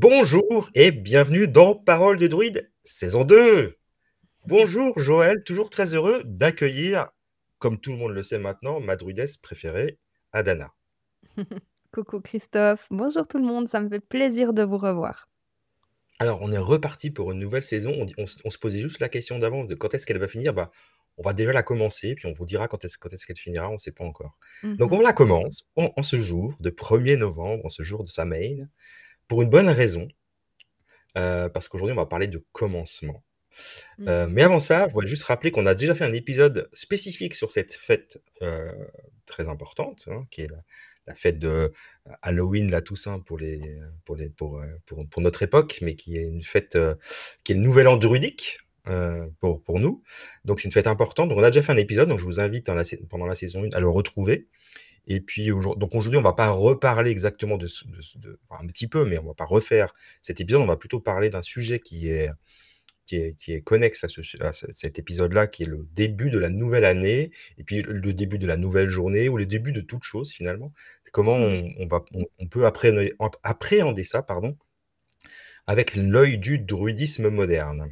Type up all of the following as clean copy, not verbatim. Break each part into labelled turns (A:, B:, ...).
A: Bonjour et bienvenue dans Parole de druide, saison 2. Bonjour Joël, toujours très heureux d'accueillir, comme tout le monde le sait maintenant, ma druidesse préférée, Adana.
B: Coucou Christophe, bonjour tout le monde, ça me fait plaisir de vous revoir.
A: Alors, on est reparti pour une nouvelle saison. On se posait juste la question d'avant de quand est-ce qu'elle va finir. On va déjà la commencer, puis on vous dira quand est-ce qu'elle finira, on ne sait pas encore. Donc, on
B: Mhm.
A: la commence en ce jour de 1er novembre, en ce jour de Samhain, pour une bonne raison, parce qu'aujourd'hui, on va parler de commencement. Mais
B: Mhm.
A: avant ça, je voulais juste rappeler qu'on a déjà fait un épisode spécifique sur cette fête très importante, hein, qui est la fête de Halloween, la Toussaint pour notre époque, mais qui est une fête qui est le nouvel an druidique pour nous. Donc c'est une fête importante. Donc on a déjà fait un épisode, donc je vous invite pendant la saison 1 à le retrouver. Et puis aujourd'hui, on va pas reparler exactement enfin, un petit peu, mais on va pas refaire cet épisode. On va plutôt parler d'un sujet qui est connexe cet épisode-là, qui est le début de la nouvelle année, et puis le début de la nouvelle journée, ou le début de toute chose finalement. Comment
B: Mhm.
A: on peut appréhender ça, pardon, avec l'œil du druidisme moderne.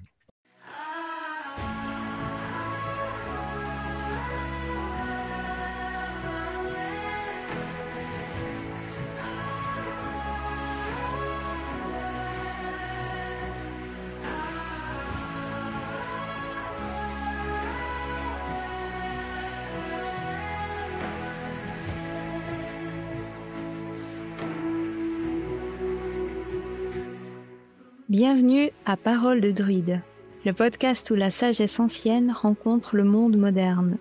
C: Bienvenue à Parole de druide, le podcast où la sagesse ancienne rencontre le monde moderne.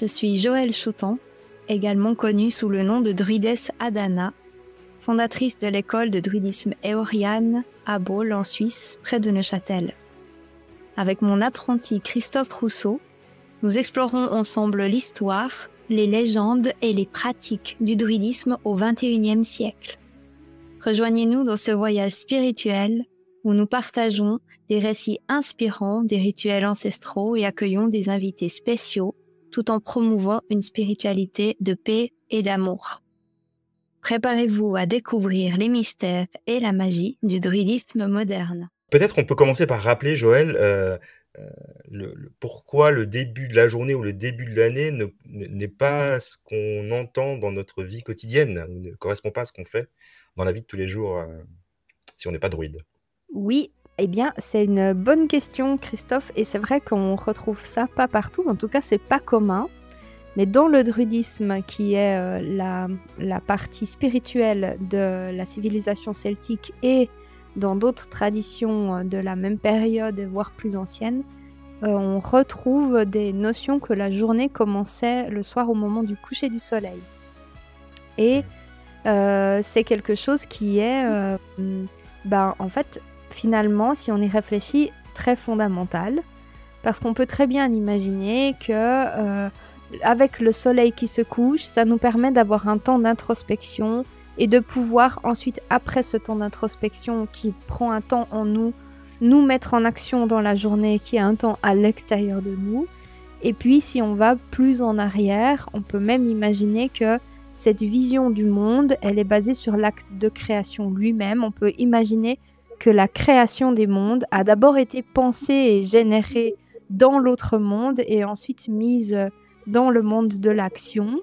C: Je suis Joëlle Chautan, également connue sous le nom de druidesse Adana, fondatrice de l'école de druidisme éoriane à Baule en Suisse, près de Neuchâtel. Avec mon apprenti Christophe Rousseau, nous explorons ensemble l'histoire, les légendes et les pratiques du druidisme au XXIe siècle. Rejoignez-nous dans ce voyage spirituel où nous partageons des récits inspirants des rituels ancestraux et accueillons des invités spéciaux tout en promouvant une spiritualité de paix et d'amour. Préparez-vous à découvrir les mystères et la magie du druidisme moderne.
A: Peut-être on peut commencer par rappeler, Joël, pourquoi le début de la journée ou le début de l'année n'est pas ce qu'on entend dans notre vie quotidienne, ou ne correspond pas à ce qu'on fait dans la vie de tous les jours, si on n'est pas druide.
B: Oui, eh bien c'est une bonne question Christophe, et c'est vrai qu'on retrouve ça pas partout, en tout cas c'est pas commun. Mais dans le druidisme, qui est la partie spirituelle de la civilisation celtique, et dans d'autres traditions de la même période, voire plus anciennes, on retrouve des notions que la journée commençait le soir au moment du coucher du soleil. Et c'est quelque chose qui est, en fait, finalement, si on y réfléchit, très fondamental. Parce qu'on peut très bien imaginer que avec le soleil qui se couche, ça nous permet d'avoir un temps d'introspection et de pouvoir ensuite, après ce temps d'introspection qui prend un temps en nous mettre en action dans la journée, qui est un temps à l'extérieur de nous. Et puis, si on va plus en arrière, on peut même imaginer que cette vision du monde, elle est basée sur l'acte de création lui-même. On peut imaginer que la création des mondes a d'abord été pensée et générée dans l'autre monde et ensuite mise dans le monde de l'action.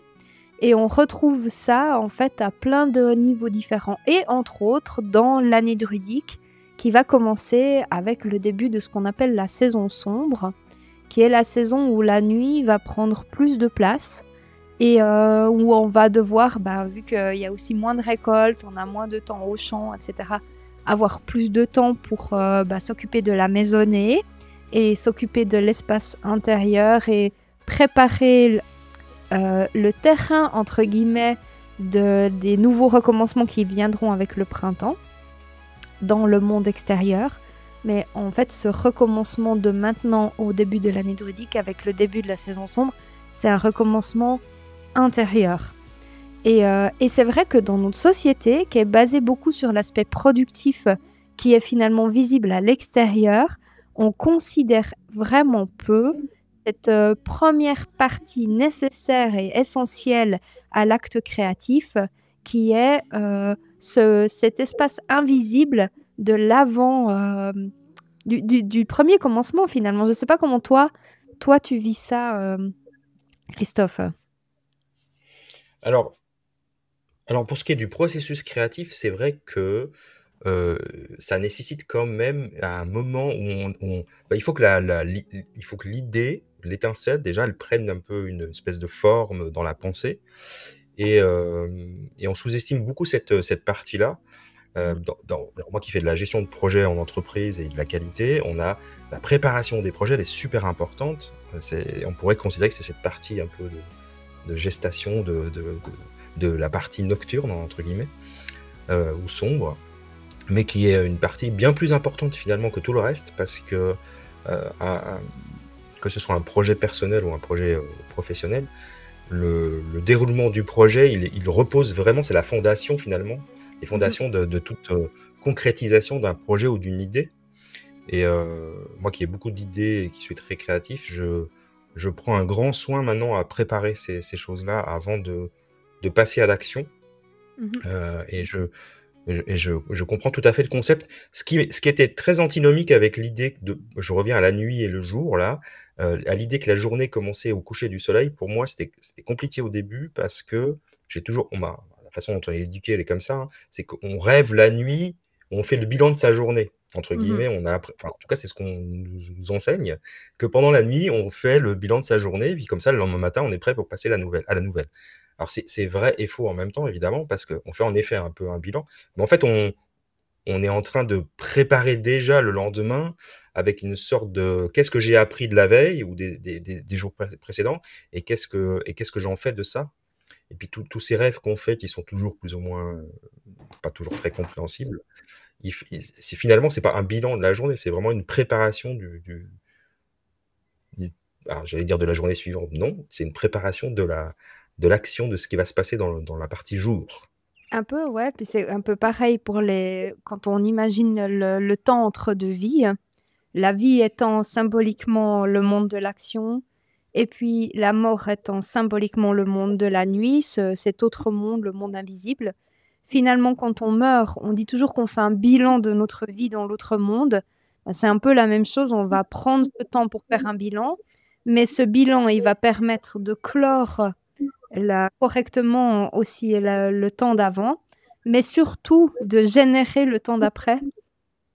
B: Et on retrouve ça en fait à plein de niveaux différents, et entre autres dans l'année druidique, qui va commencer avec le début de ce qu'on appelle la saison sombre, qui est la saison où la nuit va prendre plus de place et où on va devoir, vu qu'il y a aussi moins de récoltes, on a moins de temps au champ, etc., avoir plus de temps pour s'occuper de la maisonnée et s'occuper de l'espace intérieur et préparer le terrain, entre guillemets, des nouveaux recommencements qui viendront avec le printemps dans le monde extérieur. Mais en fait, ce recommencement de maintenant au début de l'année druidique, avec le début de la saison sombre, c'est un recommencement intérieur. Et c'est vrai que dans notre société, qui est basée beaucoup sur l'aspect productif, qui est finalement visible à l'extérieur, on considère vraiment peu cette première partie nécessaire et essentielle à l'acte créatif, qui est cet espace invisible de l'avant, du premier commencement finalement. Je ne sais pas comment toi tu vis ça, Christophe.
A: Alors, pour ce qui est du processus créatif, c'est vrai que ça nécessite quand même un moment où il faut que il faut que l'idée, l'étincelle, déjà, elle prenne un peu une espèce de forme dans la pensée. Et on sous-estime beaucoup cette partie-là. Alors moi qui fais de la gestion de projet en entreprise et de la qualité, on a la préparation des projets, elle est super importante. On pourrait considérer que c'est cette partie un peu de gestation de la partie nocturne, entre guillemets, ou sombre, mais qui est une partie bien plus importante finalement que tout le reste, parce que que ce soit un projet personnel ou un projet professionnel, le déroulement du projet, il repose vraiment, c'est la fondation finalement, les fondations de toute concrétisation d'un projet ou d'une idée. Et moi qui ai beaucoup d'idées et qui suis très créatif, je prends un grand soin maintenant à préparer ces choses-là avant de passer à l'action. Et je comprends tout à fait le concept. Ce qui était très antinomique avec l'idée je reviens à la nuit et le jour, là, à l'idée que la journée commençait au coucher du soleil, pour moi, c'était compliqué au début parce que la façon dont on est éduqué, elle est comme ça, hein, c'est qu'on rêve la nuit, on fait le bilan de sa journée, entre guillemets, enfin, en tout cas, c'est ce qu'on nous enseigne, que pendant la nuit, on fait le bilan de sa journée, et puis comme ça, le lendemain matin, on est prêt pour passer à la nouvelle. Alors c'est vrai et faux en même temps, évidemment, parce qu'on fait en effet un peu un bilan, mais en fait, on est en train de préparer déjà le lendemain avec une sorte de qu'est-ce que j'ai appris de la veille ou des jours précédents, et qu'est-ce que j'en fais de ça. Et puis tous ces rêves qu'on fait qui sont toujours plus ou moins pas toujours très compréhensibles, finalement c'est pas un bilan de la journée, c'est vraiment une préparation alors, j'allais dire de la journée suivante, non, c'est une préparation de l'action de ce qui va se passer dans la partie jour.
B: Un peu, ouais, puis c'est un peu pareil quand on imagine le temps entre deux vies, la vie étant symboliquement le monde de l'action, et puis la mort étant symboliquement le monde de la nuit, cet autre monde, le monde invisible. Finalement, quand on meurt, on dit toujours qu'on fait un bilan de notre vie dans l'autre monde. Ben, c'est un peu la même chose, on va prendre ce temps pour faire un bilan, mais ce bilan, il va permettre de clore correctement aussi le temps d'avant, mais surtout de générer le temps d'après.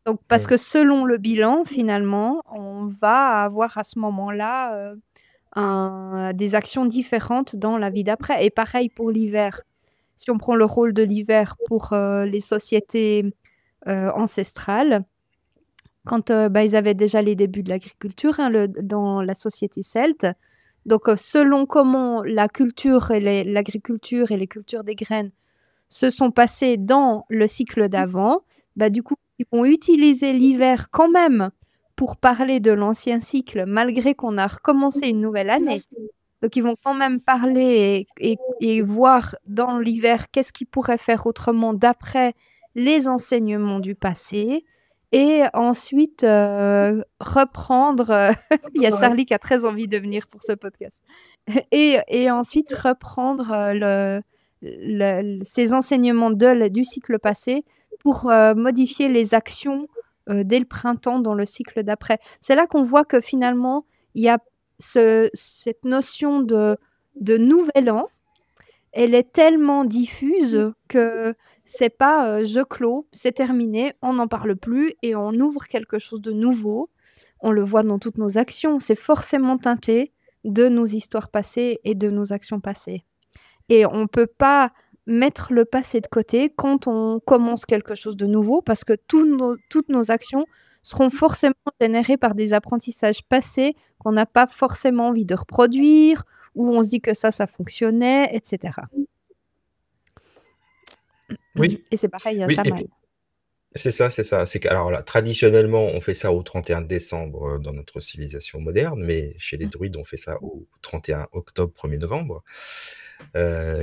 B: Donc, parce que selon le bilan, finalement, on va avoir à ce moment-là des actions différentes dans la vie d'après. Et pareil pour l'hiver. Si on prend le rôle de l'hiver pour les sociétés ancestrales, quand ils avaient déjà les débuts de l'agriculture dans la société celte. Donc, selon comment la culture et l'agriculture et les cultures des graines se sont passées dans le cycle d'avant, du coup, ils vont utiliser l'hiver quand même pour parler de l'ancien cycle, malgré qu'on a recommencé une nouvelle année. Donc, ils vont quand même parler et voir dans l'hiver qu'est-ce qu'ils pourraient faire autrement d'après les enseignements du passé. Et ensuite, reprendre... Il y a Charlie qui a très envie de venir pour ce podcast. Et ensuite, reprendre ces enseignements du cycle passé pour modifier les actions dès le printemps dans le cycle d'après. C'est là qu'on voit que finalement, il y a cette notion de nouvel an. Elle est tellement diffuse que c'est pas je clôt, c'est terminé, on n'en parle plus et on ouvre quelque chose de nouveau. On le voit dans toutes nos actions, c'est forcément teinté de nos histoires passées et de nos actions passées. Et on ne peut pas mettre le passé de côté quand on commence quelque chose de nouveau parce que toutes nos actions seront forcément générées par des apprentissages passés qu'on n'a pas forcément envie de reproduire, où on se dit que ça fonctionnait, etc.
A: Oui.
B: Et c'est pareil à Samhain.
A: C'est ça. Alors là, traditionnellement, on fait ça au 31 décembre dans notre civilisation moderne, mais chez les druides, on fait ça au 31 octobre, 1er novembre,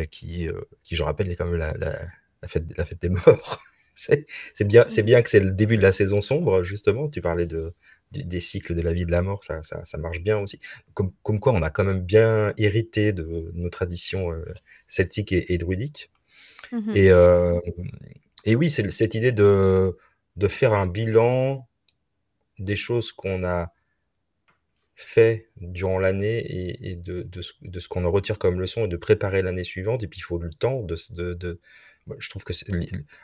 A: qui, je rappelle, est quand même la fête des morts. C'est bien que c'est le début de la saison sombre, justement. Tu parlais des cycles de la vie et de la mort, ça marche bien aussi. Comme quoi, on a quand même bien hérité de nos traditions celtiques et druidiques.
B: Mhm.
A: Et, euh, et oui, c'est cette idée de faire un bilan des choses qu'on a fait durant l'année et de ce qu'on en retire comme leçon et de préparer l'année suivante. Et puis, il faut le temps moi, je trouve que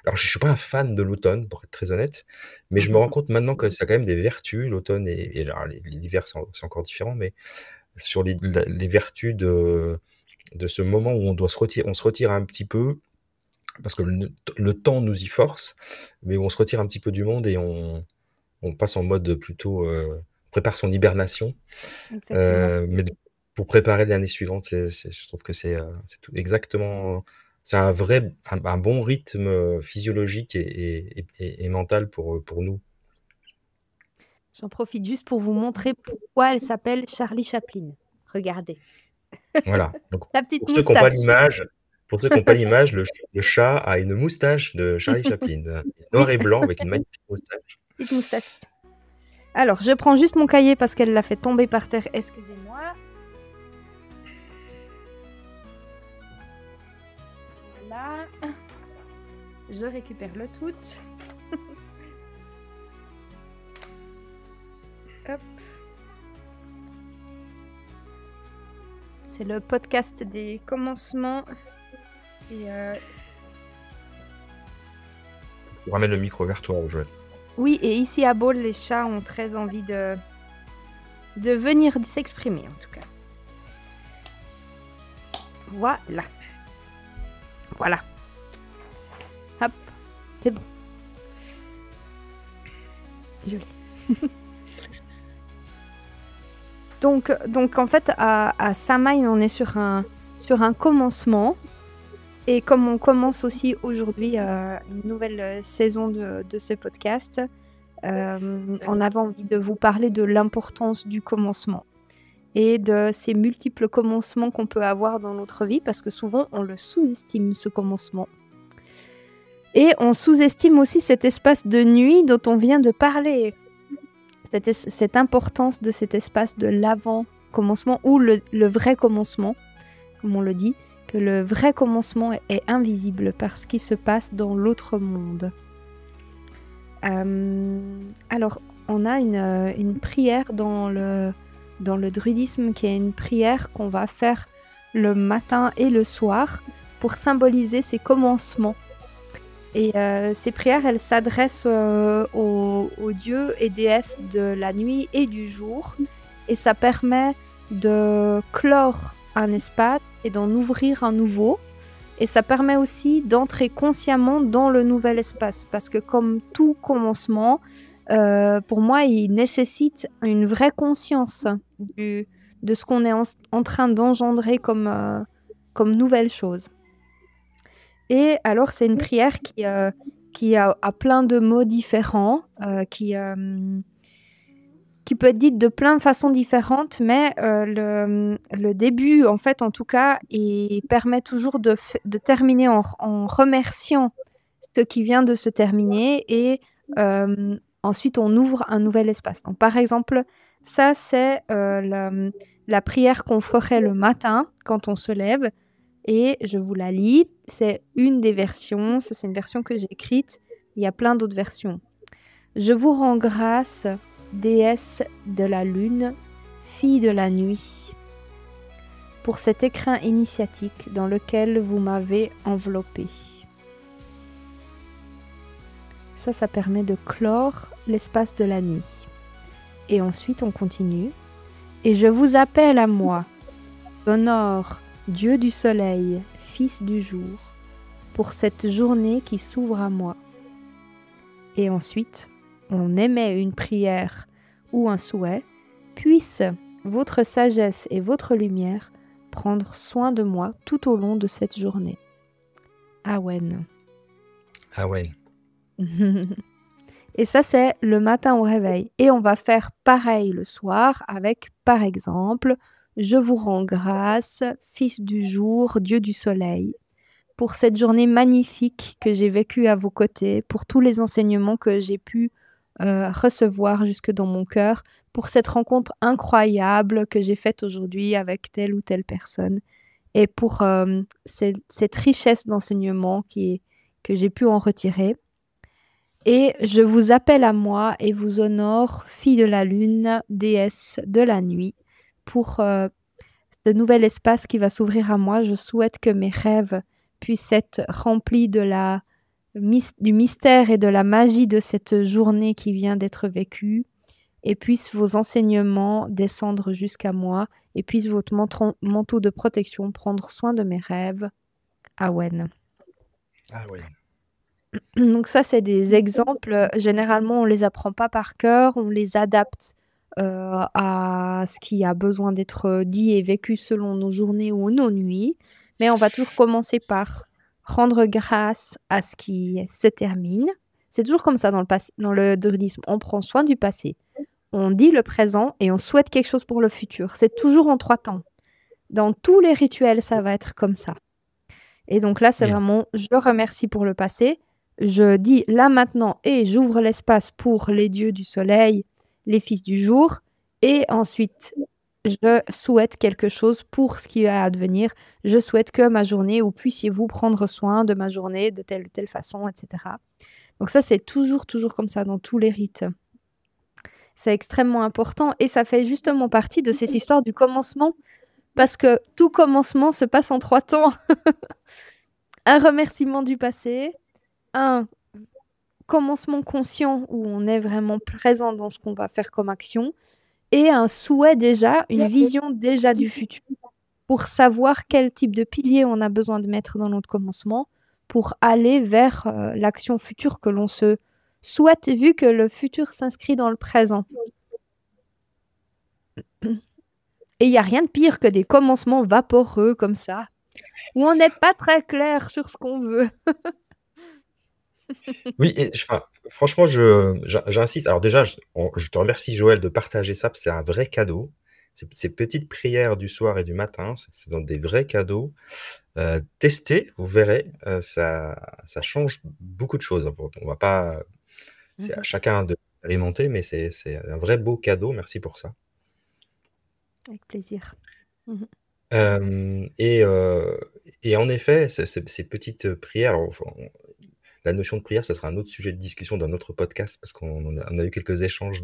A: alors, je suis pas un fan de l'automne, pour être très honnête, mais je me rends compte maintenant que ça a quand même des vertus, l'automne, et alors, l'hiver, c'est encore différent, mais sur les vertus de ce moment où on se retire un petit peu, parce que le temps nous y force, mais où on se retire un petit peu du monde et on passe en mode plutôt, prépare son hibernation.
B: Exactement.
A: Mais pour préparer l'année suivante, je trouve que c'est tout exactement. C'est un bon rythme physiologique et mental pour nous.
B: J'en profite juste pour vous montrer pourquoi elle s'appelle Charlie Chaplin. Regardez,
A: Voilà. Donc,
B: la petite
A: pour ceux qui n'ont pas
B: moustache.
A: l'image, le chat a une moustache de Charlie Chaplin, noir
B: Oui,
A: et blanc avec une magnifique moustache.
B: petite moustache. Alors, je prends juste mon cahier parce qu'elle l'a fait tomber par terre. Excusez-moi. Voilà. Je récupère le tout. Hop. C'est le podcast des commencements. Et
A: On ramène le micro vers toi, Joël.
B: oui, et ici à Bâle, les chats ont très envie de venir s'exprimer, en tout cas. Voilà. Voilà. Hop, c'est bon. Joli. donc en fait, à Samaïn, on est sur un commencement. Et comme on commence aussi aujourd'hui une nouvelle saison de ce podcast, on avait envie de vous parler de l'importance du commencement et de ces multiples commencements qu'on peut avoir dans notre vie, parce que souvent on le sous-estime, ce commencement. Et on sous-estime aussi cet espace de nuit dont on vient de parler, cette importance de cet espace de l'avant-commencement ou le vrai commencement, comme on le dit, que le vrai commencement est invisible par ce qui se passe dans l'autre monde. Alors, on a une prière dans le druidisme qui est une prière qu'on va faire le matin et le soir pour symboliser ces commencements. Et ces prières, elles s'adressent aux dieux et déesses de la nuit et du jour. Et ça permet de clore un espace et d'en ouvrir un nouveau. Et ça permet aussi d'entrer consciemment dans le nouvel espace. Parce que comme tout commencement, pour moi, il nécessite une vraie conscience de ce qu'on est en train d'engendrer comme nouvelle chose. Et alors, c'est une prière qui a plein de mots différents, qui peut être dite de plein de façons différentes, mais le début, en fait, en tout cas, il permet toujours de terminer en remerciant ce qui vient de se terminer et ensuite, on ouvre un nouvel espace. Donc, par exemple, ça, c'est la prière qu'on ferait le matin quand on se lève. Et je vous la lis. C'est une des versions. Ça, c'est une version que j'ai écrite. Il y a plein d'autres versions. Je vous rends grâce, déesse de la lune, fille de la nuit, pour cet écrin initiatique dans lequel vous m'avez enveloppé. Ça permet de clore l'espace de la nuit. Et ensuite, on continue. Et je vous appelle à moi, honore, Dieu du soleil, fils du jour, pour cette journée qui s'ouvre à moi. Et ensuite, on émet une prière ou un souhait, puisse votre sagesse et votre lumière prendre soin de moi tout au long de cette journée. Awen.
A: Awen.
B: Et ça, c'est le matin au réveil. Et on va faire pareil le soir avec, par exemple, je vous rends grâce, fils du jour, Dieu du soleil, pour cette journée magnifique que j'ai vécue à vos côtés, pour tous les enseignements que j'ai pu recevoir jusque dans mon cœur, pour cette rencontre incroyable que j'ai faite aujourd'hui avec telle ou telle personne. et pour cette richesse d'enseignement que j'ai pu en retirer. Et je vous appelle à moi et vous honore, fille de la lune, déesse de la nuit, pour ce nouvel espace qui va s'ouvrir à moi. Je souhaite que mes rêves puissent être remplis du mystère et de la magie de cette journée qui vient d'être vécue, et puissent vos enseignements descendre jusqu'à moi, et puisse votre manteau de protection prendre soin de mes rêves. Awen.
A: Ah ouais.
B: Donc ça, c'est des exemples. Généralement, on les apprend pas par cœur, on les adapte à ce qui a besoin d'être dit et vécu selon nos journées ou nos nuits. Mais on va toujours commencer par rendre grâce à ce qui se termine. C'est toujours comme ça dans le druidisme. On prend soin du passé, on dit le présent et on souhaite quelque chose pour le futur. C'est toujours en 3 temps. Dans tous les rituels, ça va être comme ça. Et donc là, c'est vraiment, je remercie pour le passé. Je dis là maintenant et j'ouvre l'espace pour les dieux du soleil, les fils du jour. Et ensuite, je souhaite quelque chose pour ce qui va advenir. Je souhaite que ma journée, ou puissiez-vous prendre soin de ma journée de telle ou telle façon, etc. Donc ça, c'est toujours comme ça dans tous les rites. C'est extrêmement important et ça fait justement partie de cette histoire du commencement, parce que tout commencement se passe en 3 temps. Un remerciement du passé, un commencement conscient où on est vraiment présent dans ce qu'on va faire comme action, et un souhait déjà, une vision déjà du futur, pour savoir quel type de pilier on a besoin de mettre dans notre commencement pour aller vers l'action future que l'on se souhaite, vu que le futur s'inscrit dans le présent. Et il n'y a rien de pire que des commencements vaporeux comme ça, où on n'est pas très clair sur ce qu'on veut.
A: Oui, et franchement, j'insiste. Alors déjà, je te remercie, Joël, de partager ça, parce que c'est un vrai cadeau. Ces petites prières du soir et du matin, c'est dans des vrais cadeaux. Testez, vous verrez, ça change beaucoup de choses. On va pas, c'est à chacun de expérimenter, mais c'est un vrai beau cadeau. Merci pour ça.
B: Avec plaisir.
A: Et en effet, ces petites prières, alors, la notion de prière, ça sera un autre sujet de discussion d'un autre podcast, parce qu'on a eu quelques échanges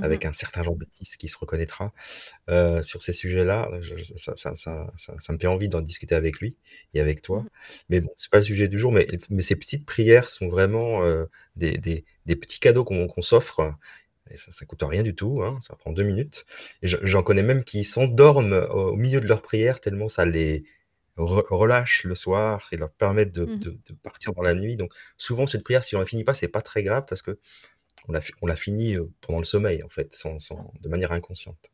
A: avec un certain Jean-Baptiste qui se reconnaîtra sur ces sujets-là. Ça me fait envie d'en discuter avec lui et avec toi. Mais bon, c'est pas le sujet du jour, mais ces petites prières sont vraiment des petits cadeaux qu'on s'offre. Et ça coûte rien du tout, hein, ça prend 2 minutes. Et j'en connais même qui s'endorment au milieu de leur prière, tellement ça les relâche le soir et leur permet de partir dans la nuit. Donc souvent, cette prière, si on la finit pas, c'est pas très grave, parce que on l'a fini pendant le sommeil, en fait, de manière inconsciente.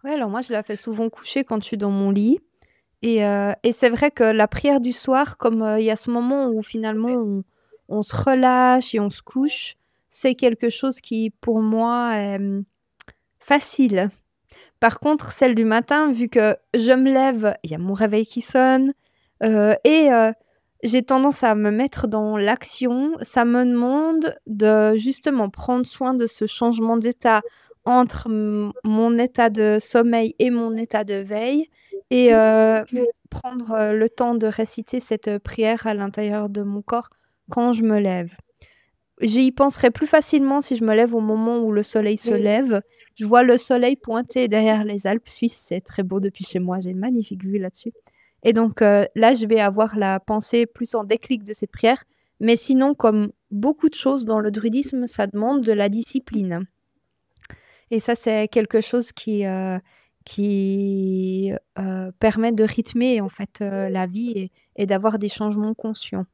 B: Ouais, alors moi, je la fais souvent coucher quand je suis dans mon lit. Et c'est vrai que la prière du soir, comme il y a ce moment où finalement on se relâche et on se couche, c'est quelque chose qui, pour moi, est facile. Par contre, celle du matin, vu que je me lève, il y a mon réveil qui sonne, et j'ai tendance à me mettre dans l'action, ça me demande de justement prendre soin de ce changement d'état entre mon état de sommeil et mon état de veille, et prendre le temps de réciter cette prière à l'intérieur de mon corps quand je me lève. J'y penserai plus facilement si je me lève au moment où le soleil se lève. Je vois le soleil pointer derrière les Alpes suisses, c'est très beau depuis chez moi, j'ai une magnifique vue là-dessus. Et donc là, je vais avoir la pensée plus en déclic de cette prière. Mais sinon, comme beaucoup de choses dans le druidisme, ça demande de la discipline. Et ça, c'est quelque chose qui permet de rythmer en fait la vie et d'avoir des changements conscients.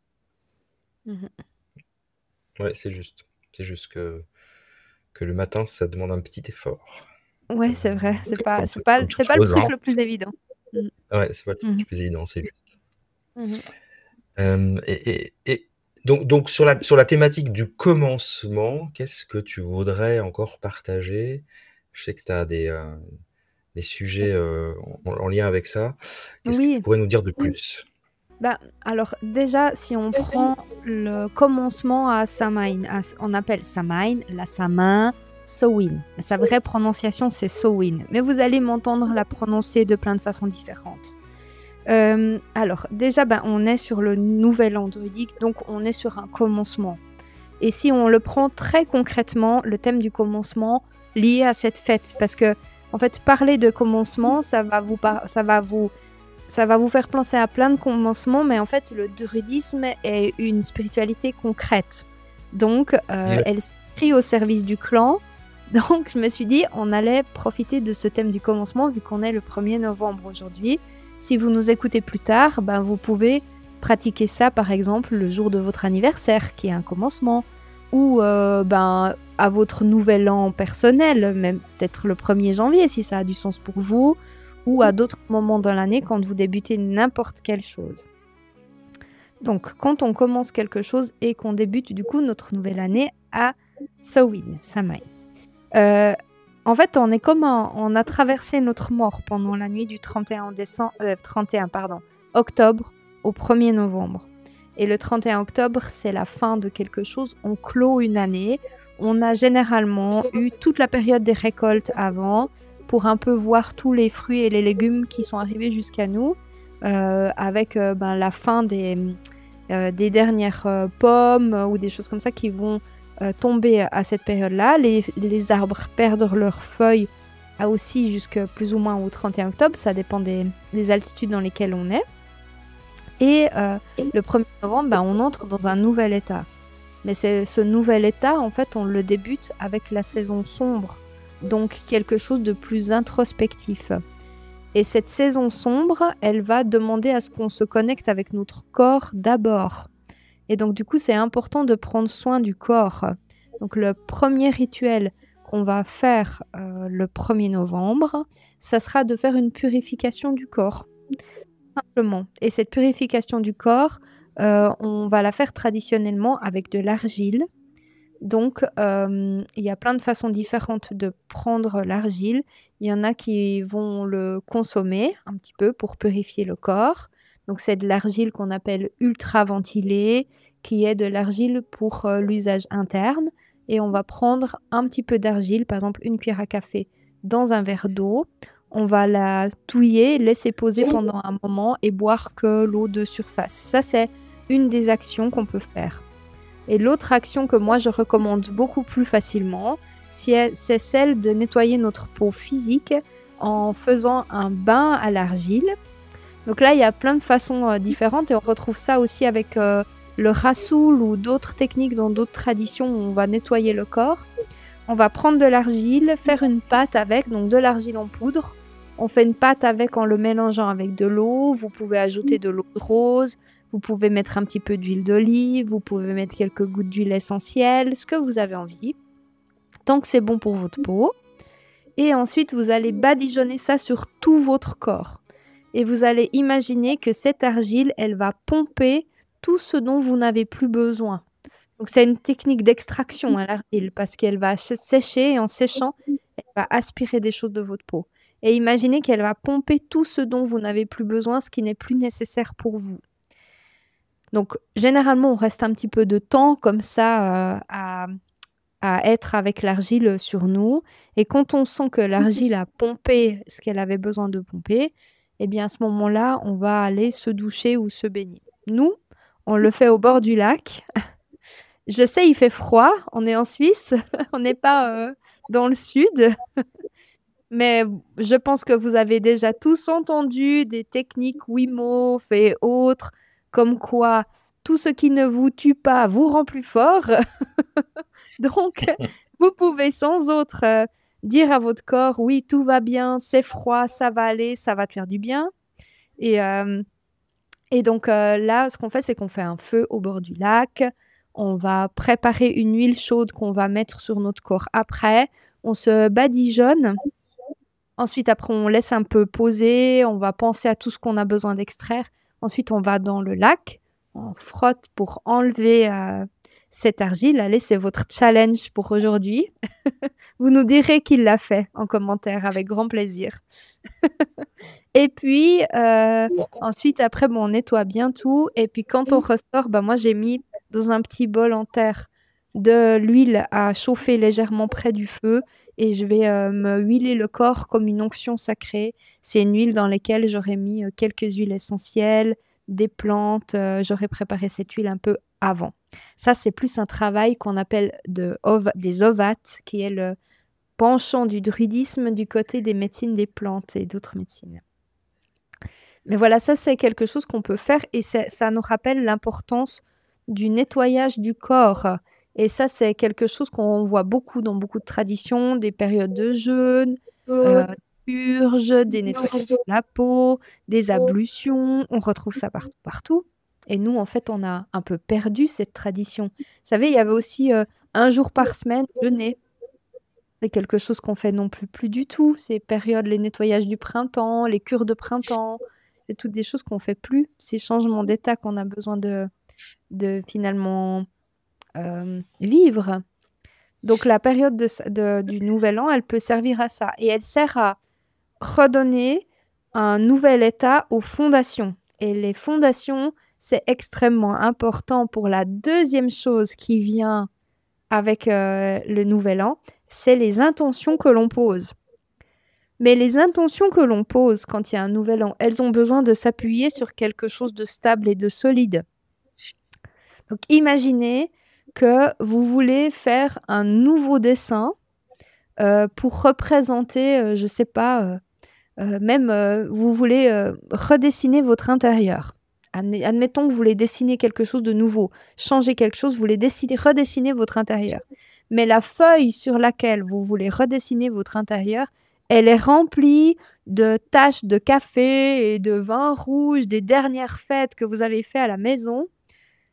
A: Ouais, c'est juste. C'est juste que le matin, ça demande un petit effort.
B: Ouais, c'est vrai. C'est pas le truc le plus évident.
A: Ouais, c'est pas le truc le plus évident, c'est juste. Et donc sur la thématique du commencement, qu'est-ce que tu voudrais encore partager? Je sais que tu as des sujets en lien avec ça. Qu'est-ce que tu pourrais nous dire de plus?
B: Alors déjà, si on prend le commencement à Samhain, on appelle Samhain la Samhain Samhain. Sa vraie prononciation, c'est Samhain. Mais vous allez m'entendre la prononcer de plein de façons différentes. Alors, déjà, on est sur le nouvel an druidique, donc on est sur un commencement. Et si on le prend très concrètement, le thème du commencement lié à cette fête, parce que, en fait, parler de commencement, ça va vous faire penser à plein de commencements, mais en fait, le druidisme est une spiritualité concrète. Donc, elle s'inscrit au service du clan. Donc, je me suis dit, on allait profiter de ce thème du commencement, vu qu'on est le 1er novembre aujourd'hui. Si vous nous écoutez plus tard, vous pouvez pratiquer ça, par exemple, le jour de votre anniversaire, qui est un commencement, ou à votre nouvel an personnel, même peut-être le 1er janvier, si ça a du sens pour vous, ou à d'autres moments dans l'année quand vous débutez n'importe quelle chose. Donc, quand on commence quelque chose et qu'on débute, du coup, notre nouvelle année à Samhain. En fait, on a traversé notre mort pendant la nuit du 31 octobre au 1er novembre. Et le 31 octobre, c'est la fin de quelque chose. On clôt une année. On a généralement eu toute la période des récoltes avant pour un peu voir tous les fruits et les légumes qui sont arrivés jusqu'à nous, avec la fin des dernières pommes ou des choses comme ça qui vont tomber à cette période-là. Les arbres perdent leurs feuilles aussi jusque plus ou moins au 31 octobre. Ça dépend des altitudes dans lesquelles on est. Et le 1er novembre, on entre dans un nouvel état. Mais ce nouvel état, en fait, on le débute avec la saison sombre. Donc quelque chose de plus introspectif. Et cette saison sombre, elle va demander à ce qu'on se connecte avec notre corps d'abord. Et donc du coup, c'est important de prendre soin du corps. Donc le premier rituel qu'on va faire le 1er novembre, ça sera de faire une purification du corps. Simplement. Et cette purification du corps, on va la faire traditionnellement avec de l'argile. Donc, il y a plein de façons différentes de prendre l'argile. Il y en a qui vont le consommer un petit peu pour purifier le corps. Donc, c'est de l'argile qu'on appelle ultra-ventilée, qui est de l'argile pour l'usage interne. Et on va prendre un petit peu d'argile, par exemple une cuillère à café, dans un verre d'eau. On va la touiller, laisser poser pendant un moment et boire que l'eau de surface. Ça, c'est une des actions qu'on peut faire. Et l'autre action que moi, je recommande beaucoup plus facilement, c'est celle de nettoyer notre peau physique en faisant un bain à l'argile. Donc là, il y a plein de façons différentes et on retrouve ça aussi avec le rassoul ou d'autres techniques dans d'autres traditions où on va nettoyer le corps. On va prendre de l'argile, faire une pâte avec, donc de l'argile en poudre. On fait une pâte avec en le mélangeant avec de l'eau. Vous pouvez ajouter de l'eau de rose. Vous pouvez mettre un petit peu d'huile d'olive. Vous pouvez mettre quelques gouttes d'huile essentielle, ce que vous avez envie. Tant que c'est bon pour votre peau. Et ensuite, vous allez badigeonner ça sur tout votre corps. Et vous allez imaginer que cette argile, elle va pomper tout ce dont vous n'avez plus besoin. Donc, c'est une technique d'extraction à l'argile parce qu'elle va sécher et en séchant, elle va aspirer des choses de votre peau. Et imaginez qu'elle va pomper tout ce dont vous n'avez plus besoin, ce qui n'est plus nécessaire pour vous. Donc, généralement, on reste un petit peu de temps comme ça à être avec l'argile sur nous. Et quand on sent que l'argile a pompé ce qu'elle avait besoin de pomper, eh bien, à ce moment-là, on va aller se doucher ou se baigner. Nous, on le fait au bord du lac. Je sais, il fait froid. On est en Suisse. On n'est pas dans le sud. Mais je pense que vous avez déjà tous entendu des techniques Wim Hof et autres, comme quoi tout ce qui ne vous tue pas vous rend plus fort. Donc, vous pouvez sans autre dire à votre corps, oui, tout va bien, c'est froid, ça va aller, ça va te faire du bien. Et donc là, ce qu'on fait, c'est qu'on fait un feu au bord du lac. On va préparer une huile chaude qu'on va mettre sur notre corps après. On se badigeonne. Ensuite, après, on laisse un peu poser. On va penser à tout ce qu'on a besoin d'extraire. Ensuite, on va dans le lac. On frotte pour enlever cette argile. Allez, c'est votre challenge pour aujourd'hui. Vous nous direz qui l'a fait en commentaire avec grand plaisir. Et puis, ensuite, après, on nettoie bien tout. Et puis, quand on ressort, moi, j'ai mis dans un petit bol en terre de l'huile à chauffer légèrement près du feu et je vais me huiler le corps comme une onction sacrée. C'est une huile dans laquelle j'aurais mis quelques huiles essentielles, des plantes. J'aurais préparé cette huile un peu avant. Ça, c'est plus un travail qu'on appelle des ovates, qui est le penchant du druidisme du côté des médecines des plantes et d'autres médecines. Mais voilà, ça, c'est quelque chose qu'on peut faire et ça nous rappelle l'importance du nettoyage du corps. Et ça, c'est quelque chose qu'on voit beaucoup dans beaucoup de traditions, des périodes de jeûne, purges, des nettoyages de la peau, des ablutions. On retrouve ça partout, partout. Et nous, en fait, on a un peu perdu cette tradition. Vous savez, il y avait aussi un jour par semaine, jeûner. C'est quelque chose qu'on fait non plus du tout. Ces périodes, les nettoyages du printemps, les cures de printemps, c'est toutes des choses qu'on fait plus. Ces changements d'état qu'on a besoin de finalement vivre. Donc la période du Nouvel An, elle peut servir à ça. Et elle sert à redonner un nouvel état aux fondations. Et les fondations, c'est extrêmement important pour la deuxième chose qui vient avec le Nouvel An, c'est les intentions que l'on pose. Mais les intentions que l'on pose quand il y a un Nouvel An, elles ont besoin de s'appuyer sur quelque chose de stable et de solide. Donc imaginez que vous voulez faire un nouveau dessin pour représenter, je ne sais pas, vous voulez redessiner votre intérieur. Admettons que vous voulez dessiner quelque chose de nouveau, changer quelque chose, vous voulez redessiner votre intérieur. Mais la feuille sur laquelle vous voulez redessiner votre intérieur, elle est remplie de taches de café et de vin rouge des dernières fêtes que vous avez fait à la maison.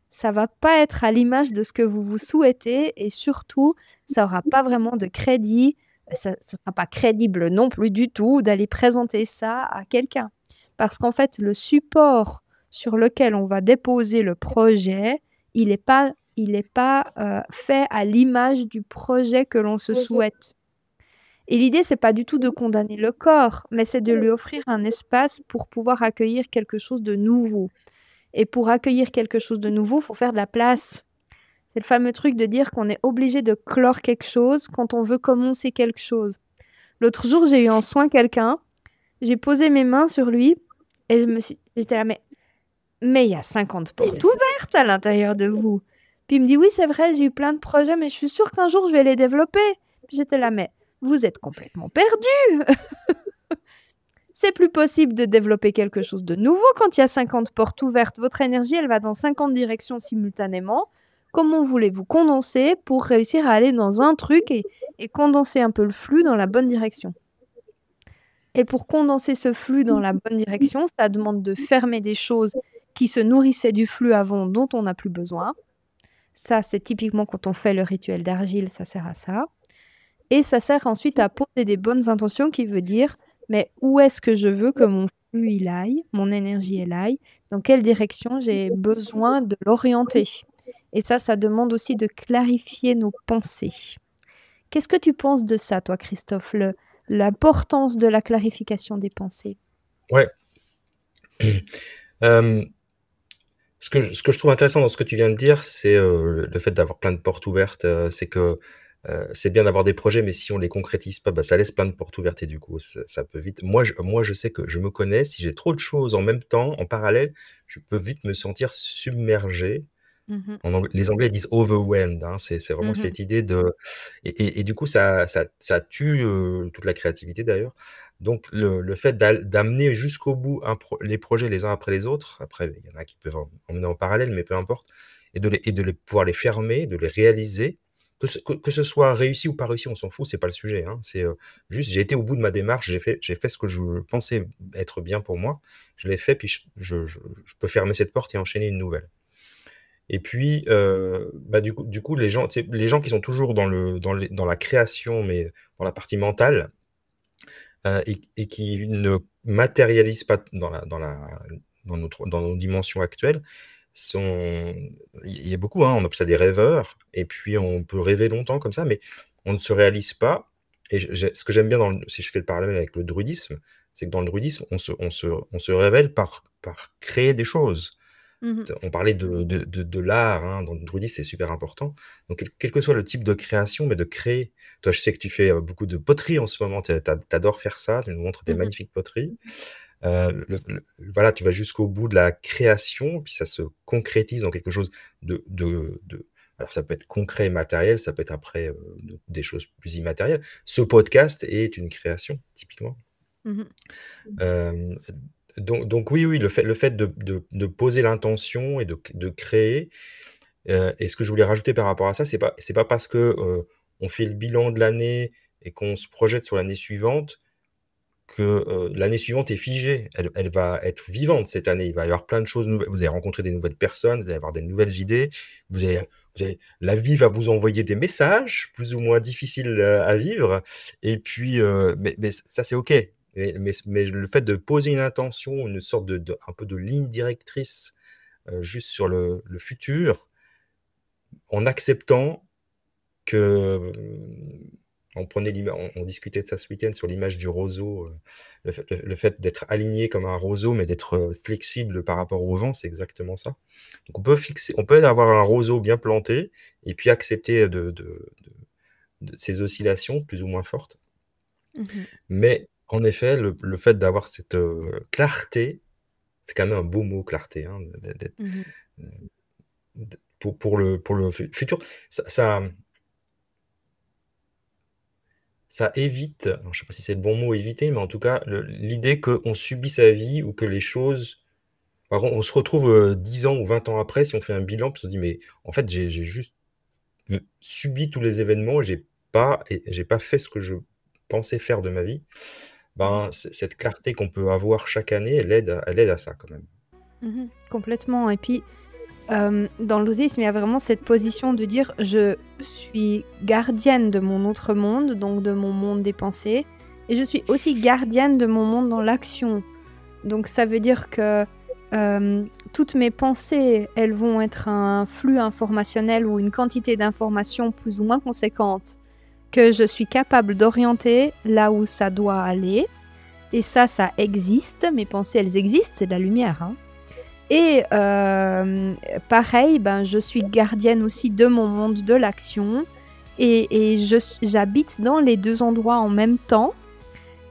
B: Ça va pas être à l'image de ce que vous vous souhaitez et surtout, ça n'aura pas vraiment de crédit. Ça ne sera pas crédible non plus du tout d'aller présenter ça à quelqu'un. Parce qu'en fait, le support sur lequel on va déposer le projet, il n'est pas fait à l'image du projet que l'on se souhaite. Et l'idée, c'est pas du tout de condamner le corps, mais c'est de lui offrir un espace pour pouvoir accueillir quelque chose de nouveau. Et pour accueillir quelque chose de nouveau, il faut faire de la place. C'est le fameux truc de dire qu'on est obligé de clore quelque chose quand on veut commencer quelque chose. L'autre jour, j'ai eu en soin quelqu'un, j'ai posé mes mains sur lui et j'étais là, mais il y a 50 portes ouvertes à l'intérieur de vous. Puis il me dit, oui, c'est vrai, j'ai eu plein de projets, mais je suis sûre qu'un jour, je vais les développer. Puis j'étais là, mais vous êtes complètement perdu. C'est plus possible de développer quelque chose de nouveau quand il y a 50 portes ouvertes. Votre énergie, elle va dans 50 directions simultanément. Comment voulez-vous condenser pour réussir à aller dans un truc et condenser un peu le flux dans la bonne direction? Et pour condenser ce flux dans la bonne direction, ça demande de fermer des choses qui se nourrissaient du flux avant dont on n'a plus besoin. Ça, c'est typiquement quand on fait le rituel d'argile, ça sert à ça. Et ça sert ensuite à poser des bonnes intentions qui veut dire, mais où est-ce que je veux que mon flux il aille, mon énergie elle aille, dans quelle direction j'ai besoin de l'orienter. Et ça demande aussi de clarifier nos pensées. Qu'est-ce que tu penses de ça, toi, Christophe, l'importance de la clarification des pensées?
A: Ouais. Ce que je trouve intéressant dans ce que tu viens de dire, c'est le fait d'avoir plein de portes ouvertes. C'est que c'est bien d'avoir des projets, mais si on les concrétise pas, ça laisse plein de portes ouvertes et du coup, ça peut vite. Moi, je sais que je me connais. Si j'ai trop de choses en même temps, en parallèle, je peux vite me sentir submergé. Les Anglais disent overwhelmed, hein, c'est vraiment cette idée de et du coup ça tue toute la créativité d'ailleurs. Donc le fait d'amener jusqu'au bout les projets les uns après les autres, après il y en a qui peuvent emmener en parallèle, mais peu importe, et de pouvoir les fermer, de les réaliser, que ce soit réussi ou pas réussi, on s'en fout, c'est pas le sujet, hein. C'est juste j'ai été au bout de ma démarche, j'ai fait ce que je pensais être bien pour moi, je l'ai fait, puis je peux fermer cette porte et enchaîner une nouvelle. Et puis, du coup, les gens, tu sais, les gens qui sont toujours dans la création, mais dans la partie mentale, et qui ne matérialisent pas dans nos dimensions actuelles, il y a beaucoup, hein, on appelle ça des rêveurs, et puis on peut rêver longtemps comme ça, mais on ne se réalise pas. Et ce que j'aime bien si je fais le parallèle avec le druidisme, c'est que dans le druidisme, on se révèle par créer des choses.
B: Mhm.
A: On parlait de l'art, hein, dans le druidisme, c'est super important. Donc, quel que soit le type de création, mais de créer. Toi, je sais que tu fais beaucoup de poterie en ce moment, t'adores faire ça, tu nous montres des
B: Mhm.
A: magnifiques poteries. Voilà, tu vas jusqu'au bout de la création, puis ça se concrétise en quelque chose de. Alors, ça peut être concret et matériel, ça peut être après des choses plus immatérielles. Ce podcast est une création, typiquement.
B: Mhm.
A: Euh, donc oui, oui, le fait de poser l'intention et de créer. Et ce que je voulais rajouter par rapport à ça, c'est pas parce que on fait le bilan de l'année et qu'on se projette sur l'année suivante que l'année suivante est figée. Elle va être vivante cette année. Il va y avoir plein de choses nouvelles. Vous allez rencontrer des nouvelles personnes, vous allez avoir des nouvelles idées. La vie va vous envoyer des messages plus ou moins difficiles à vivre. Et puis, mais ça c'est OK. Mais le fait de poser une intention, une sorte un peu de ligne directrice juste sur le futur, en acceptant que on discutait de ça ce week-end sur l'image du roseau, le fait d'être aligné comme un roseau, mais d'être flexible par rapport au vent, c'est exactement ça. Donc on peut avoir un roseau bien planté et puis accepter de ces oscillations plus ou moins fortes.
B: Mhm.
A: Mais en effet, le fait d'avoir cette clarté, c'est quand même un beau mot, clarté, hein,
B: Mhm.
A: pour le futur. Ça évite, alors je sais pas si c'est le bon mot éviter, mais en tout cas, l'idée qu'on subit sa vie ou que les choses. Par contre, on se retrouve 10 ans ou 20 ans après, si on fait un bilan, puis on se dit, mais en fait, j'ai juste subi tous les événements, j'ai pas fait ce que je pensais faire de ma vie. Ben, cette clarté qu'on peut avoir chaque année, elle aide à ça quand même.
B: Mhm. Complètement. Et puis, dans le bouddhisme, il y a vraiment cette position de dire je suis gardienne de mon autre monde, donc de mon monde des pensées, et je suis aussi gardienne de mon monde dans l'action. Donc ça veut dire que toutes mes pensées, elles vont être un flux informationnel ou une quantité d'informations plus ou moins conséquente que je suis capable d'orienter là où ça doit aller. Et ça existe. Mes pensées, elles existent, c'est de la lumière, hein. Et pareil, je suis gardienne aussi de mon monde de l'action. Et j'habite dans les deux endroits en même temps.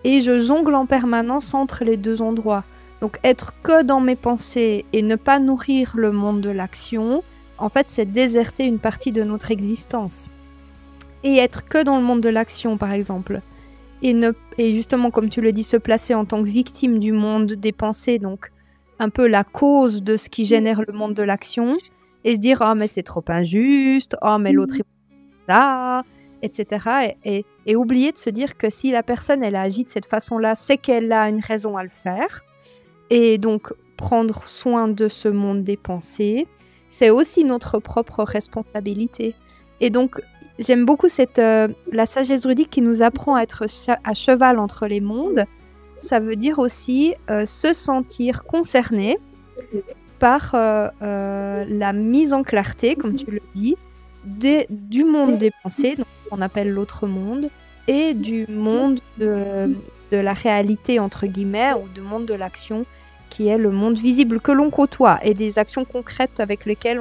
B: Et je jongle en permanence entre les deux endroits. Donc être que dans mes pensées et ne pas nourrir le monde de l'action, en fait, c'est déserter une partie de notre existence. Et être que dans le monde de l'action, par exemple. Et justement, comme tu le dis, se placer en tant que victime du monde des pensées, donc un peu la cause de ce qui génère le monde de l'action, et se dire « Ah, mais c'est trop injuste, ah, mais l'autre est là », etc. Et oublier de se dire que si la personne, elle agit de cette façon-là, c'est qu'elle a une raison à le faire. Et donc, prendre soin de ce monde des pensées, c'est aussi notre propre responsabilité. Et donc, j'aime beaucoup la sagesse druidique qui nous apprend à être à cheval entre les mondes. Ça veut dire aussi se sentir concerné par la mise en clarté, comme tu le dis, du monde des pensées, donc qu'on appelle l'autre monde, et du monde de la réalité, entre guillemets, ou du monde de l'action, qui est le monde visible que l'on côtoie, et des actions concrètes avec lesquelles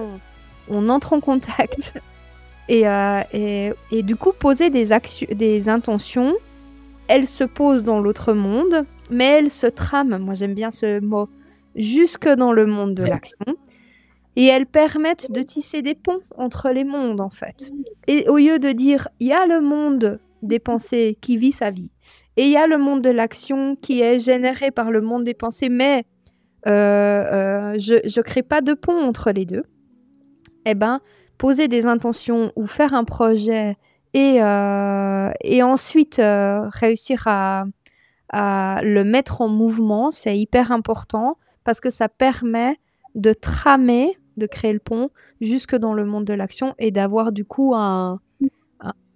B: on entre en contact. Et du coup, poser des intentions, elles se posent dans l'autre monde, mais elles se trament, moi j'aime bien ce mot, jusque dans le monde de l'action. Et elles permettent de tisser des ponts entre les mondes, en fait. Et au lieu de dire, il y a le monde des pensées qui vit sa vie, et il y a le monde de l'action qui est généré par le monde des pensées, mais je crée pas de pont entre les deux, eh ben, poser des intentions ou faire un projet et ensuite réussir à le mettre en mouvement, c'est hyper important parce que ça permet de tramer, de créer le pont jusque dans le monde de l'action et d'avoir du coup une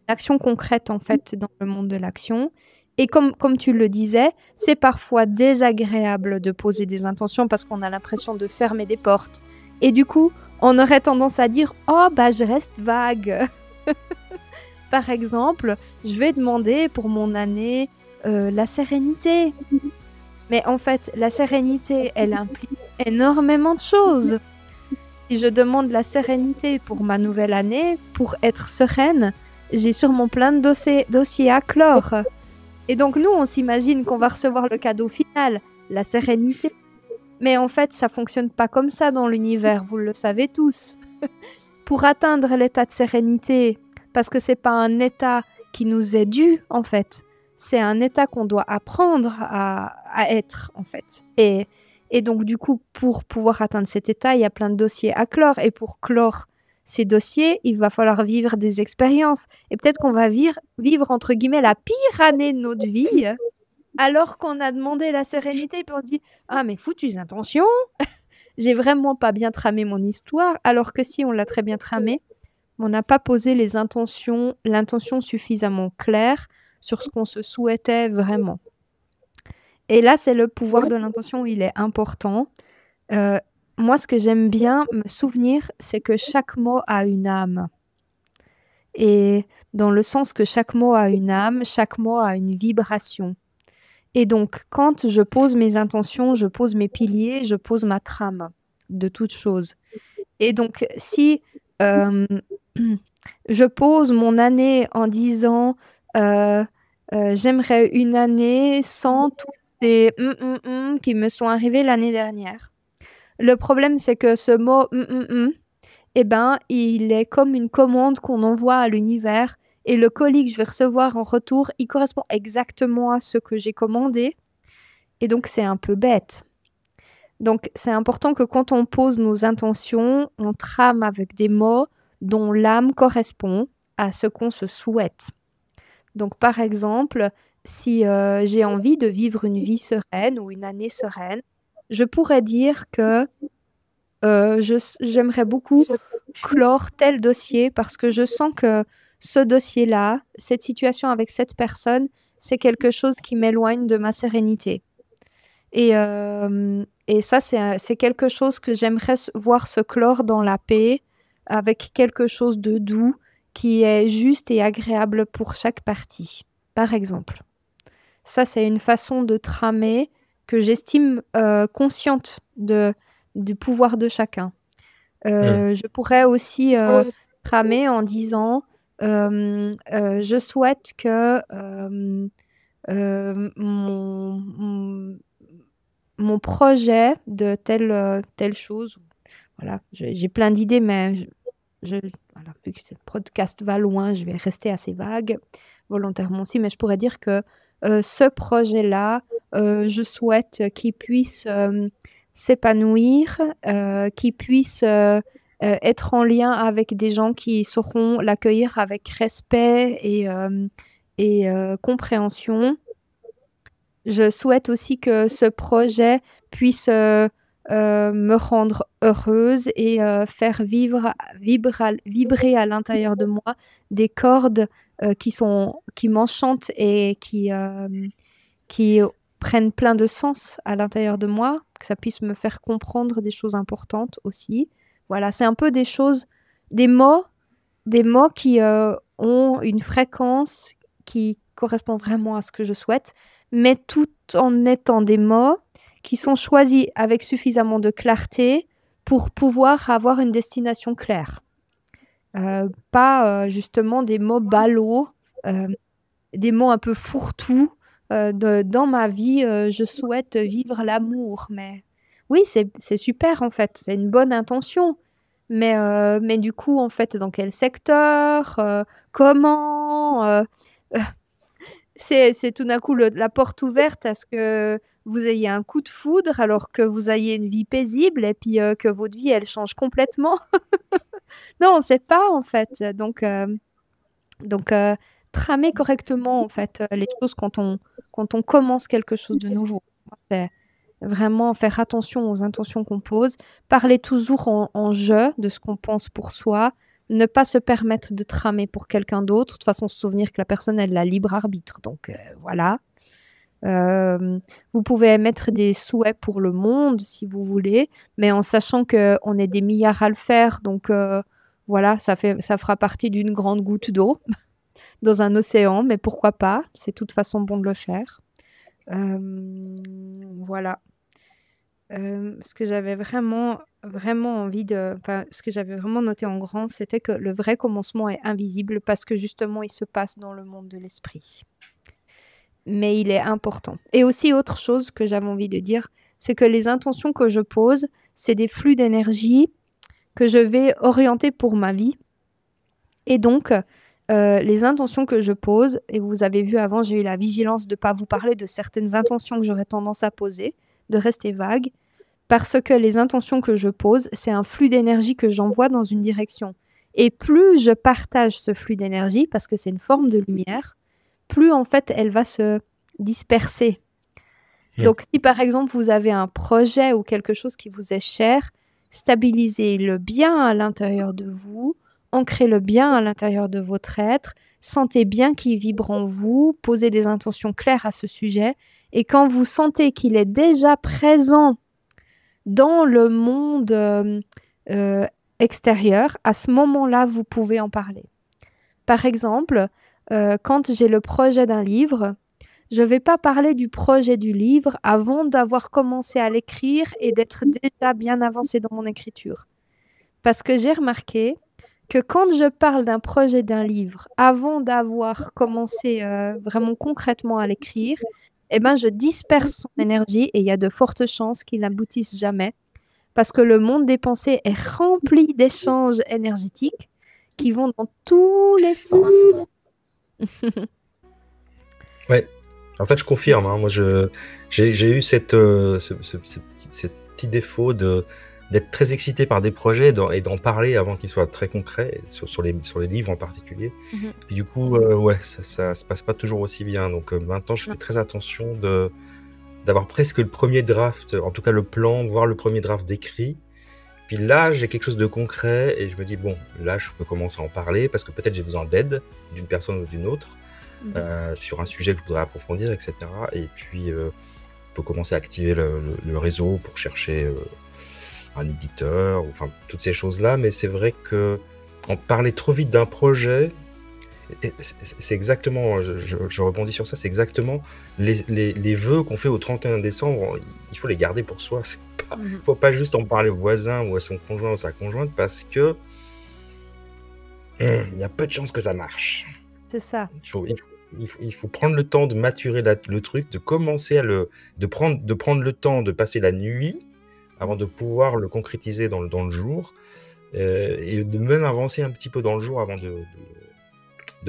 B: action concrète en fait dans le monde de l'action. Et comme tu le disais, c'est parfois désagréable de poser des intentions parce qu'on a l'impression de fermer des portes. Et du coup, on aurait tendance à dire « Oh, je reste vague ». Par exemple, je vais demander pour mon année la sérénité. Mais en fait, la sérénité, elle implique énormément de choses. Si je demande la sérénité pour ma nouvelle année, pour être sereine, j'ai sûrement plein de dossiers à clore. Et donc nous, on s'imagine qu'on va recevoir le cadeau final, la sérénité. Mais en fait, ça fonctionne pas comme ça dans l'univers, vous le savez tous. Pour atteindre l'état de sérénité, parce que c'est pas un état qui nous est dû, en fait. C'est un état qu'on doit apprendre à être, en fait. Et donc, du coup, pour pouvoir atteindre cet état, il y a plein de dossiers à clore. Et pour clore ces dossiers, il va falloir vivre des expériences. Et peut-être qu'on va vivre, entre guillemets, la pire année de notre vie, alors qu'on a demandé la sérénité, puis on se dit « Ah, mais foutues intentions, j'ai vraiment pas bien tramé mon histoire. » Alors que si, on l'a très bien tramé, on n'a pas posé l'intention suffisamment claire sur ce qu'on se souhaitait vraiment. Et là, c'est le pouvoir de l'intention, il est important. Moi, ce que j'aime bien me souvenir, c'est que chaque mot a une âme. Et dans le sens que chaque mot a une âme, chaque mot a une vibration. Et donc, quand je pose mes intentions, je pose mes piliers, je pose ma trame de toute chose. Et donc, si je pose mon année en disant j'aimerais une année sans tous ces qui me sont arrivés l'année dernière. Le problème, c'est que ce mot eh ben, il est comme une commande qu'on envoie à l'univers et le colis que je vais recevoir en retour, il correspond exactement à ce que j'ai commandé. Et donc, c'est un peu bête. Donc, c'est important que quand on pose nos intentions, on trame avec des mots dont l'âme correspond à ce qu'on se souhaite. Donc, par exemple, si j'ai envie de vivre une vie sereine ou une année sereine, je pourrais dire que j'aimerais beaucoup clore tel dossier parce que je sens que ce dossier-là, cette situation avec cette personne, c'est quelque chose qui m'éloigne de ma sérénité. Et ça, c'est quelque chose que j'aimerais voir se clore dans la paix, avec quelque chose de doux qui est juste et agréable pour chaque partie, par exemple. Ça, c'est une façon de tramer que j'estime consciente du pouvoir de chacun. Je pourrais aussi tramer en disant je souhaite que mon projet de telle chose, voilà, j'ai plein d'idées, mais voilà, vu que ce podcast va loin, je vais rester assez vague volontairement aussi, mais je pourrais dire que ce projet-là, je souhaite qu'il puisse s'épanouir, qu'il puisse être en lien avec des gens qui sauront l'accueillir avec respect et compréhension. Je souhaite aussi que ce projet puisse me rendre heureuse et faire vibrer à l'intérieur de moi des cordes qui m'enchantent et qui prennent plein de sens à l'intérieur de moi, que ça puisse me faire comprendre des choses importantes aussi. Voilà, c'est un peu des mots qui ont une fréquence qui correspond vraiment à ce que je souhaite, mais tout en étant des mots qui sont choisis avec suffisamment de clarté pour pouvoir avoir une destination claire. Pas justement des mots ballots, des mots un peu fourre-tout. Dans ma vie, je souhaite vivre l'amour. Mais oui, c'est super en fait, c'est une bonne intention. Mais du coup, en fait, dans quel secteur, comment c'est tout d'un coup la porte ouverte à ce que vous ayez un coup de foudre alors que vous ayez une vie paisible et puis que votre vie, elle change complètement. Non, on ne sait pas en fait. Donc tramer correctement en fait les choses quand on commence quelque chose de nouveau. C'est vraiment faire attention aux intentions qu'on pose, parler toujours en je de ce qu'on pense pour soi, ne pas se permettre de tramer pour quelqu'un d'autre. De toute façon, se souvenir que la personne, elle a libre arbitre. Donc voilà. Vous pouvez émettre des souhaits pour le monde si vous voulez, mais en sachant qu'on est des milliards à le faire. Donc voilà, ça fera partie d'une grande goutte d'eau dans un océan, mais pourquoi pas? C'est de toute façon bon de le faire. Voilà. ce que j'avais vraiment, vraiment envie de... Enfin, ce que j'avais vraiment noté en grand, c'était que le vrai commencement est invisible parce que justement, il se passe dans le monde de l'esprit. Mais il est important. Et aussi, autre chose que j'avais envie de dire, c'est que les intentions que je pose, c'est des flux d'énergie que je vais orienter pour ma vie. Et donc, les intentions que je pose, et vous avez vu avant, j'ai eu la vigilance de ne pas vous parler de certaines intentions que j'aurais tendance à poser, de rester vague, parce que les intentions que je pose, c'est un flux d'énergie que j'envoie dans une direction. Et plus je partage ce flux d'énergie, parce que c'est une forme de lumière, plus en fait elle va se disperser. Donc si par exemple vous avez un projet ou quelque chose qui vous est cher, stabilisez-le bien à l'intérieur de vous, ancrez-le bien à l'intérieur de votre être, sentez bien qu'il vibre en vous, posez des intentions claires à ce sujet, et quand vous sentez qu'il est déjà présent dans le monde extérieur, à ce moment-là, vous pouvez en parler. Par exemple, quand j'ai le projet d'un livre, je ne vais pas parler du projet du livre avant d'avoir commencé à l'écrire et d'être déjà bien avancé dans mon écriture. Parce que j'ai remarqué que quand je parle d'un projet d'un livre avant d'avoir commencé vraiment concrètement à l'écrire, eh ben, je disperse son énergie et il y a de fortes chances qu'il n'aboutisse jamais. Parce que le monde des pensées est rempli d'échanges énergétiques qui vont dans tous les sens.
A: Ouais, en fait, je confirme. Hein, moi, j'ai eu ce petit défaut d'être très excité par des projets et d'en parler avant qu'ils soient très concrets, sur les livres en particulier. Et du coup, ouais, ça se passe pas toujours aussi bien. Donc maintenant, je fais très attention d'avoir presque le premier draft, en tout cas le plan, voire le premier draft décrit. Puis là, j'ai quelque chose de concret et je me dis, bon, là, je peux commencer à en parler parce que peut-être j'ai besoin d'aide d'une personne ou d'une autre sur un sujet que je voudrais approfondir, etc. Et puis, on peut commencer à activer le réseau pour chercher un éditeur, enfin, toutes ces choses-là. Mais c'est vrai que en parler trop vite d'un projet, c'est exactement, je rebondis sur ça, c'est exactement les vœux qu'on fait au 31 décembre, il faut les garder pour soi. Il ne faut pas juste en parler au voisin ou à son conjoint ou sa conjointe parce que il y a peu de chances que ça marche.
B: C'est ça.
A: Il faut prendre le temps de maturer le truc, de commencer de prendre le temps de passer la nuit avant de pouvoir le concrétiser dans le jour et de même avancer un petit peu dans le jour avant de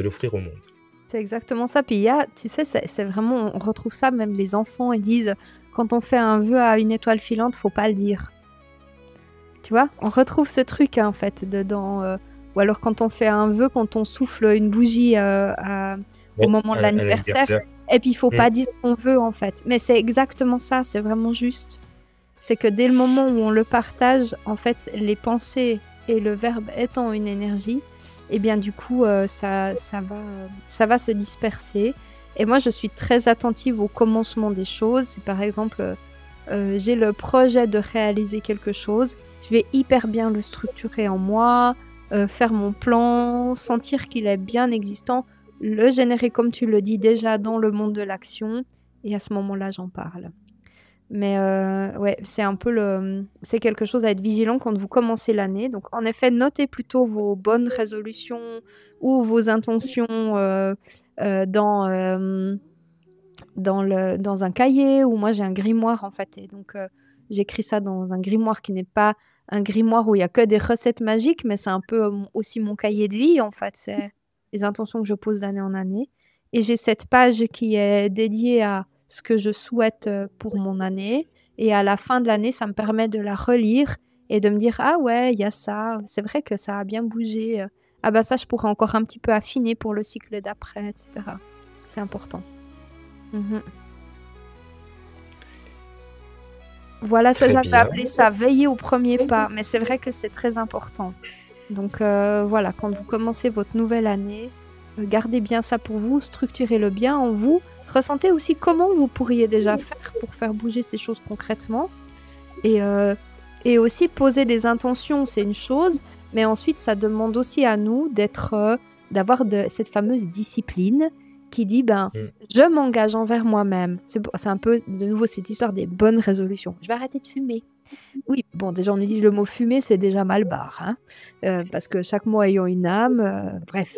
A: l'offrir au monde.
B: C'est exactement ça. Puis il y a, tu sais, c'est vraiment, on retrouve ça, même les enfants, ils disent, quand on fait un vœu à une étoile filante, faut pas le dire. Tu vois, on retrouve ce truc, hein, en fait, dedans. Ou alors quand on fait un vœu, quand on souffle une bougie au moment de l'anniversaire, et puis il faut pas dire qu'on veut, en fait. Mais c'est exactement ça, c'est vraiment juste. C'est que dès le moment où on le partage, en fait, les pensées et le verbe étant une énergie, et bien du coup, ça va se disperser. Et moi, je suis très attentive au commencement des choses. Si par exemple, j'ai le projet de réaliser quelque chose, je vais hyper bien le structurer en moi, faire mon plan, sentir qu'il est bien existant, le générer, comme tu le dis, déjà dans le monde de l'action. Et à ce moment-là, j'en parle. Mais ouais, c'est un peu c'est quelque chose à être vigilant quand vous commencez l'année. Donc, en effet, notez plutôt vos bonnes résolutions ou vos intentions dans un cahier. Ou moi, j'ai un grimoire, en fait. Et donc, j'écris ça dans un grimoire qui n'est pas un grimoire où il y a que des recettes magiques, mais c'est un peu aussi mon cahier de vie, en fait. C'est les intentions que je pose d'année en année. Et j'ai cette page qui est dédiée à ce que je souhaite pour mon année. Et à la fin de l'année, ça me permet de la relire et de me dire « Ah ouais, il y a ça. C'est vrai que ça a bien bougé. Ah bah ça, je pourrais encore un petit peu affiner pour le cycle d'après, etc. » C'est important. Voilà, ça, j'avais appelé ça « Veiller au premier pas ». Mais c'est vrai que c'est très important. Donc voilà, quand vous commencez votre nouvelle année, gardez bien ça pour vous, structurez-le bien en vous. Ressentez aussi comment vous pourriez déjà faire pour faire bouger ces choses concrètement. Et aussi poser des intentions, c'est une chose, mais ensuite ça demande aussi à nous d'avoir cette fameuse discipline qui dit ben,
A: Mm.
B: je m'engage envers moi-même. C'est un peu, de nouveau, cette histoire des bonnes résolutions. Je vais arrêter de fumer. Oui, bon, déjà, on nous dit le mot fumer, c'est déjà mal barre, hein, parce que chaque mot ayant une âme, bref.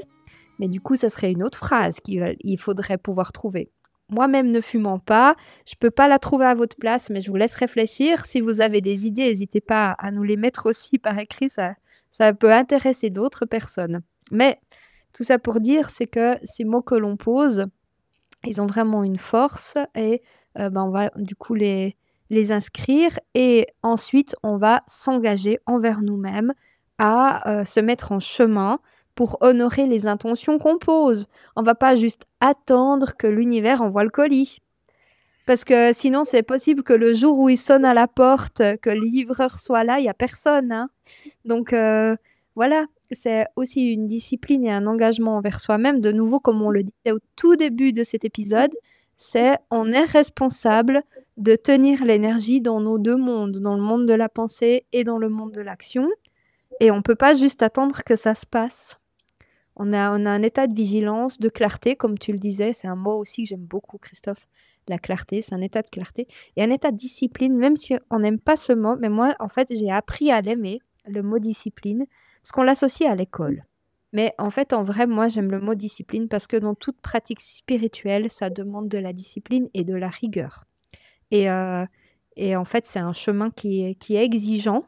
B: Mais du coup, ça serait une autre phrase qu'il faudrait pouvoir trouver. Moi-même ne fumant pas, je peux pas la trouver à votre place, mais je vous laisse réfléchir. Si vous avez des idées, n'hésitez pas à nous les mettre aussi par écrit, ça peut intéresser d'autres personnes. Mais tout ça pour dire, c'est que ces mots que l'on pose, ils ont vraiment une force et on va du coup les inscrire et ensuite on va s'engager envers nous-mêmes à se mettre en chemin pour honorer les intentions qu'on pose. On va pas juste attendre que l'univers envoie le colis. Parce que sinon, c'est possible que le jour où il sonne à la porte, que le livreur soit là, il n'y a personne, hein. Donc voilà, c'est aussi une discipline et un engagement envers soi-même. De nouveau, comme on le disait au tout début de cet épisode, on est responsable de tenir l'énergie dans nos deux mondes, dans le monde de la pensée et dans le monde de l'action. Et on ne peut pas juste attendre que ça se passe. On a un état de vigilance, de clarté, comme tu le disais. C'est un mot aussi que j'aime beaucoup, Christophe. La clarté, c'est un état de clarté. Et un état de discipline, même si on n'aime pas ce mot, mais moi, en fait, j'ai appris à l'aimer, le mot discipline, parce qu'on l'associe à l'école. Mais en fait, en vrai, moi, j'aime le mot discipline parce que dans toute pratique spirituelle, ça demande de la discipline et de la rigueur. Et en fait, c'est un chemin qui est exigeant,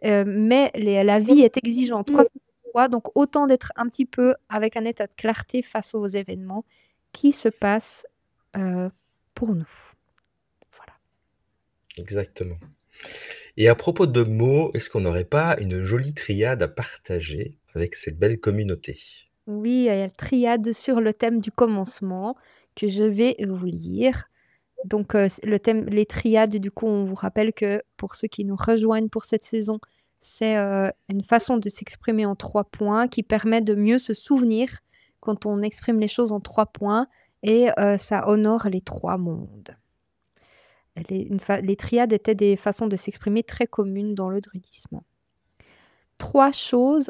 B: mais la vie est exigeante, quoi qu'il soit. Donc, autant d'être un petit peu avec un état de clarté face aux événements qui se passent pour nous. Voilà.
A: Exactement. Et à propos de mots, est-ce qu'on n'aurait pas une jolie triade à partager avec cette belle communauté?
B: Oui, il y a la triade sur le thème du commencement que je vais vous lire. Donc, le thème, les triades, du coup, on vous rappelle que pour ceux qui nous rejoignent pour cette saison, c'est une façon de s'exprimer en 3 points qui permet de mieux se souvenir quand on exprime les choses en 3 points et ça honore les 3 mondes. Les triades étaient des façons de s'exprimer très communes dans le druidisme. 3 soins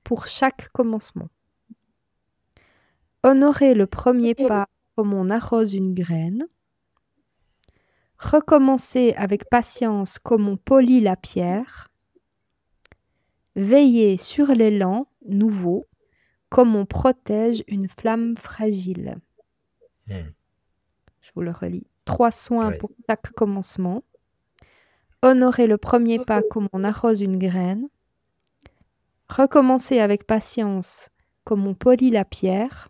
B: pour chaque commencement. Honorer le premier pas comme on arrose une graine. Recommencer avec patience comme on polit la pierre. Veiller sur l'élan nouveau comme on protège une flamme fragile. Je vous le relis. 3 soins pour chaque commencement. Honorer le premier pas comme on arrose une graine. Recommencer avec patience comme on polit la pierre.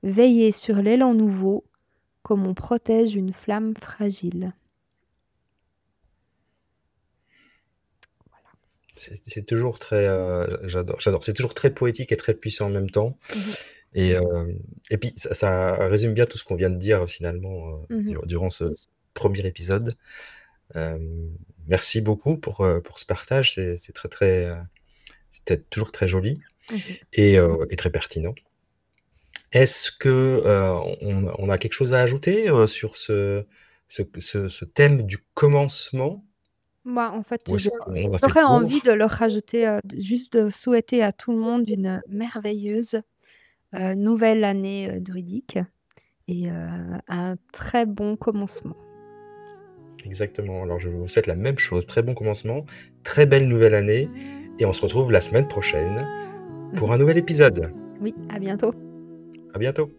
B: Veiller sur l'élan nouveau comme on protège une flamme fragile.
A: Voilà. C'est toujours très... j'adore. C'est toujours très poétique et très puissant en même temps. Et puis, ça résume bien tout ce qu'on vient de dire finalement durant ce premier épisode. Merci beaucoup pour ce partage. C'était toujours très joli et très pertinent. Est-ce que on a quelque chose à ajouter sur ce thème du commencement?
B: Moi, en fait,
A: Ou est-ce qu'on a fait le
B: j'aurais
A: tour?
B: envie de leur rajouter, juste de souhaiter à tout le monde une merveilleuse nouvelle année druidique et un très bon commencement.
A: Exactement. Alors, je vous souhaite la même chose. Très bon commencement, très belle nouvelle année et on se retrouve la semaine prochaine pour un nouvel épisode.
B: Oui, à bientôt.
A: À bientôt.